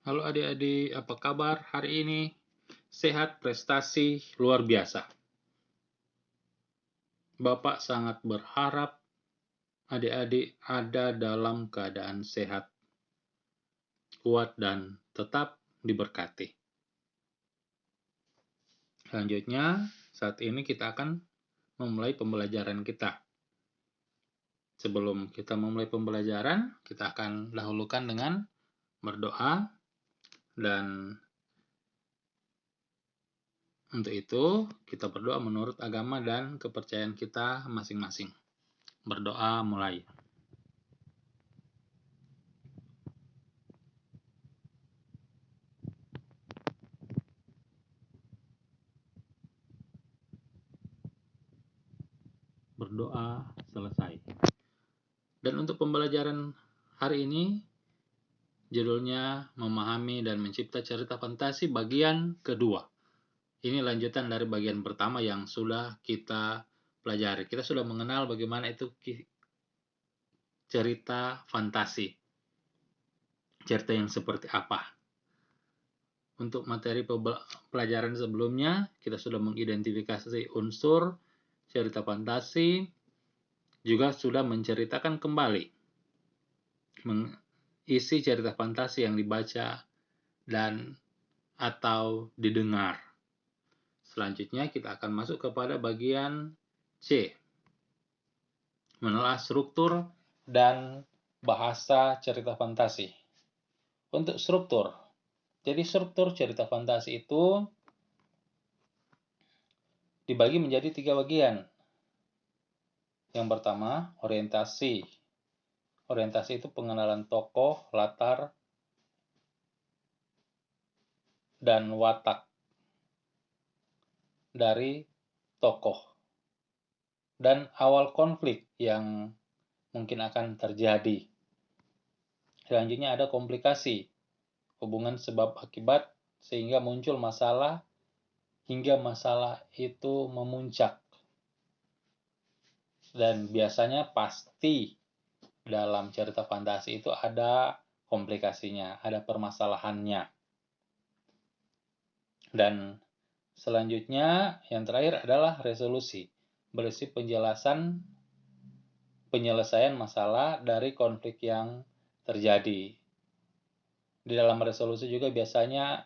Halo adik-adik, apa kabar hari ini? Sehat, prestasi luar biasa. Bapak sangat berharap adik-adik ada dalam keadaan sehat, kuat, dan tetap diberkati. Selanjutnya, saat ini kita akan memulai pembelajaran kita. Sebelum kita memulai pembelajaran, kita akan dahulukan dengan berdoa, dan untuk itu kita berdoa menurut agama dan kepercayaan kita masing-masing. Berdoa mulai. Berdoa selesai. Dan untuk pembelajaran hari ini, judulnya Memahami dan Mencipta Cerita Fantasi bagian kedua. Ini lanjutan dari bagian pertama yang sudah kita pelajari. Kita sudah mengenal bagaimana itu cerita fantasi. Cerita yang seperti apa. Untuk materi pelajaran sebelumnya, kita sudah mengidentifikasi unsur cerita fantasi, juga sudah menceritakan kembali isi cerita fantasi yang dibaca dan atau didengar. Selanjutnya kita akan masuk kepada bagian C, menelaah struktur dan bahasa cerita fantasi. Untuk struktur, jadi struktur cerita fantasi itu dibagi menjadi 3 bagian. Yang pertama, orientasi. Orientasi itu pengenalan tokoh, latar, dan watak dari tokoh, dan awal konflik yang mungkin akan terjadi. Selanjutnya ada komplikasi, hubungan sebab akibat sehingga muncul masalah hingga masalah itu memuncak. Dan biasanya pasti dalam cerita fantasi itu ada komplikasinya, ada permasalahannya. Dan selanjutnya yang terakhir adalah resolusi, berisi penyelesaian masalah dari konflik yang terjadi. Di dalam resolusi juga biasanya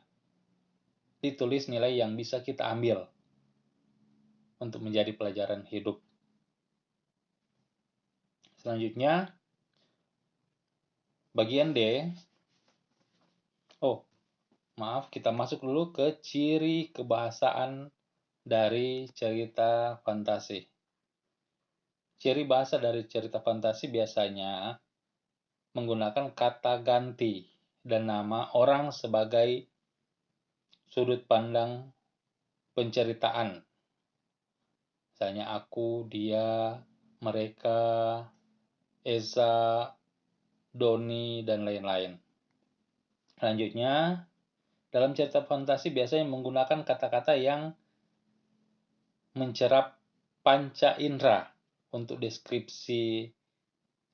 ditulis nilai yang bisa kita ambil untuk menjadi pelajaran hidup. Selanjutnya, bagian D. Kita masuk dulu ke ciri kebahasaan dari cerita fantasi. Ciri bahasa dari cerita fantasi biasanya menggunakan kata ganti dan nama orang sebagai sudut pandang penceritaan. Misalnya aku, dia, mereka, Eza, Doni, dan lain-lain. Selanjutnya, dalam cerita fantasi biasanya menggunakan kata-kata yang mencerap panca indera untuk deskripsi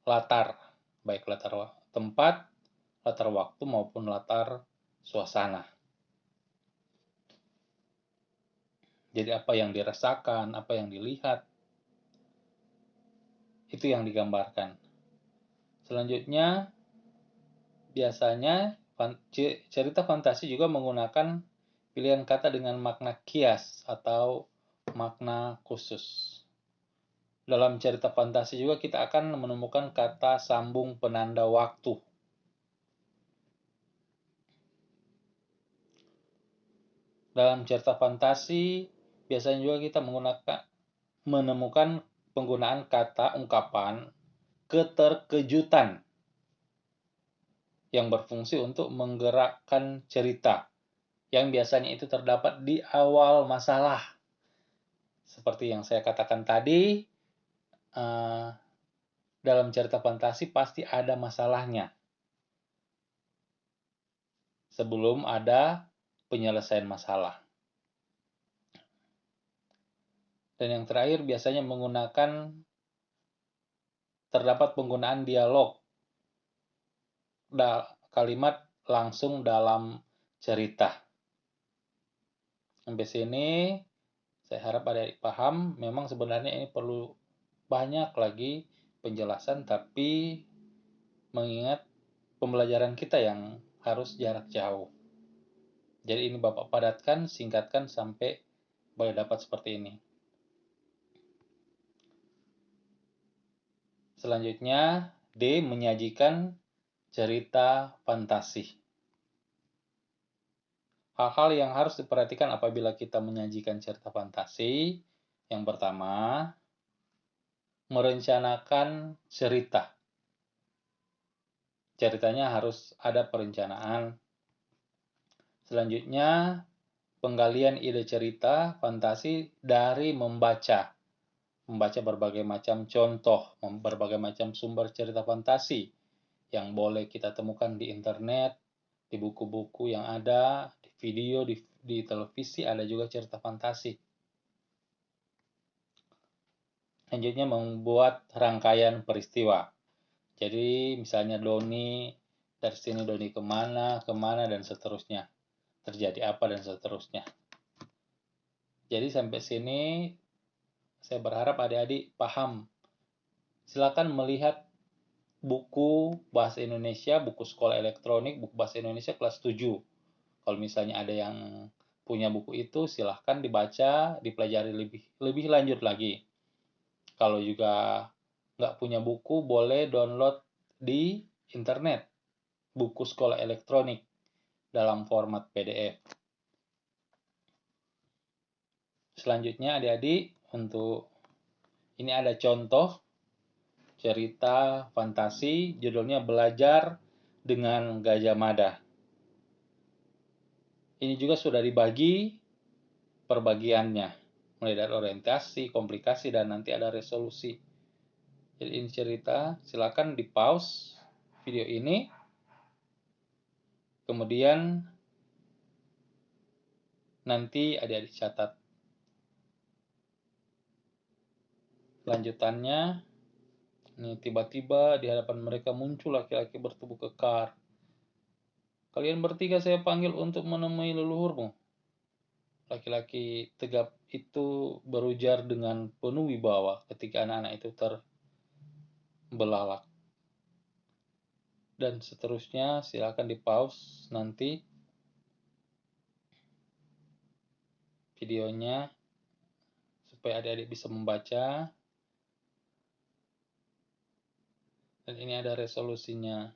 latar, baik latar tempat, latar waktu, maupun latar suasana. Jadi apa yang dirasakan, apa yang dilihat, itu yang digambarkan. Selanjutnya, biasanya cerita fantasi juga menggunakan pilihan kata dengan makna kias atau makna khusus. Dalam cerita fantasi juga kita akan menemukan kata sambung penanda waktu. Dalam cerita fantasi biasanya juga kita menemukan penggunaan kata ungkapan keterkejutan yang berfungsi untuk menggerakkan cerita, yang biasanya itu terdapat di awal masalah. Seperti yang saya katakan tadi, dalam cerita fantasi pasti ada masalahnya sebelum ada penyelesaian masalah. Dan yang terakhir biasanya terdapat penggunaan dialog, kalimat langsung dalam cerita. Sampai sini saya harap adik-adik paham. Memang sebenarnya ini perlu banyak lagi penjelasan, tapi mengingat pembelajaran kita yang harus jarak jauh. Jadi ini Bapak padatkan, singkatkan sampai boleh dapat seperti ini. Selanjutnya, D. Menyajikan cerita fantasi. Hal-hal yang harus diperhatikan apabila kita menyajikan cerita fantasi. Yang pertama, merencanakan cerita. Ceritanya harus ada perencanaan. Selanjutnya, penggalian ide cerita fantasi dari membaca berbagai macam contoh, berbagai macam sumber cerita fantasi yang boleh kita temukan di internet, di buku-buku yang ada, di video, di televisi ada juga cerita fantasi. Selanjutnya membuat rangkaian peristiwa. Jadi misalnya Doni, dari sini Doni kemana, dan seterusnya. Terjadi apa dan seterusnya. Jadi sampai sini saya berharap adik-adik paham. Silakan melihat buku bahasa Indonesia, buku sekolah elektronik, buku bahasa Indonesia kelas 7. Kalau misalnya ada yang punya buku itu, silahkan dibaca, dipelajari lebih lanjut lagi. Kalau juga nggak punya buku, boleh download di internet, buku sekolah elektronik dalam format PDF. Selanjutnya adik-adik, untuk ini ada contoh cerita fantasi, judulnya Belajar dengan Gajah Mada. Ini juga sudah dibagi perbagiannya, mulai dari orientasi, komplikasi, dan nanti ada resolusi. Jadi ini cerita, silakan di pause video ini, kemudian nanti adik-adik catat. Lanjutannya, ini tiba-tiba di hadapan mereka muncul laki-laki bertubuh kekar. Kalian bertiga saya panggil untuk menemui leluhurmu. Laki-laki tegap itu berujar dengan penuh wibawa ketika anak-anak itu terbelalak. Dan seterusnya, silakan di pause nanti videonya supaya adik-adik bisa membaca. Dan ini ada resolusinya.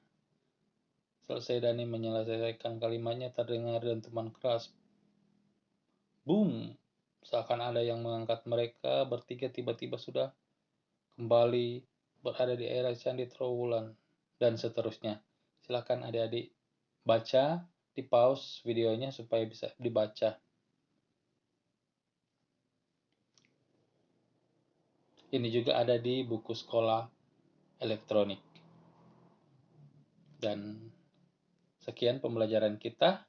Selesai Dani menyelesaikan kalimatnya, terdengar dentuman keras. Boom! Seakan ada yang mengangkat mereka bertiga, tiba-tiba sudah kembali berada di era Candi Trowulan. Dan seterusnya. Silakan adik-adik baca, di pause videonya supaya bisa dibaca. Ini juga ada di buku sekolah elektronik. Dan sekian pembelajaran kita.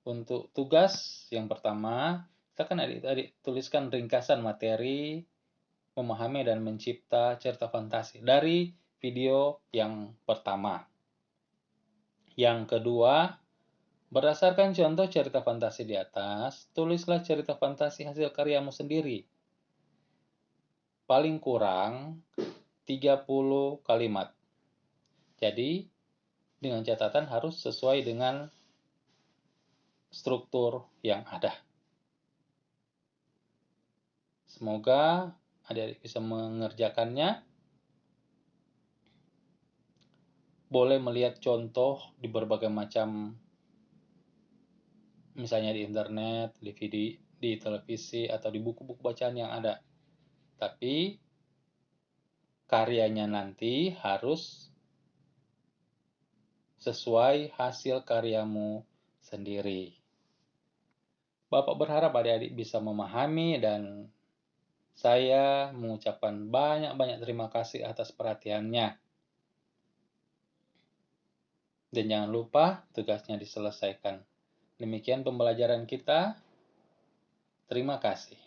Untuk tugas yang pertama, kita kan adik-adik tuliskan ringkasan materi memahami dan mencipta cerita fantasi dari video yang pertama. Yang kedua, berdasarkan contoh cerita fantasi di atas, tulislah cerita fantasi hasil karyamu sendiri. Paling kurang 30 kalimat. Jadi, dengan catatan harus sesuai dengan struktur yang ada. Semoga adik-adik bisa mengerjakannya. Boleh melihat contoh di berbagai macam, misalnya di internet, di video, di televisi, atau di buku-buku bacaan yang ada. Tapi karyanya nanti harus sesuai hasil karyamu sendiri. Bapak berharap adik-adik bisa memahami, dan saya mengucapkan banyak-banyak terima kasih atas perhatiannya. Dan jangan lupa tugasnya diselesaikan. Demikian pembelajaran kita. Terima kasih.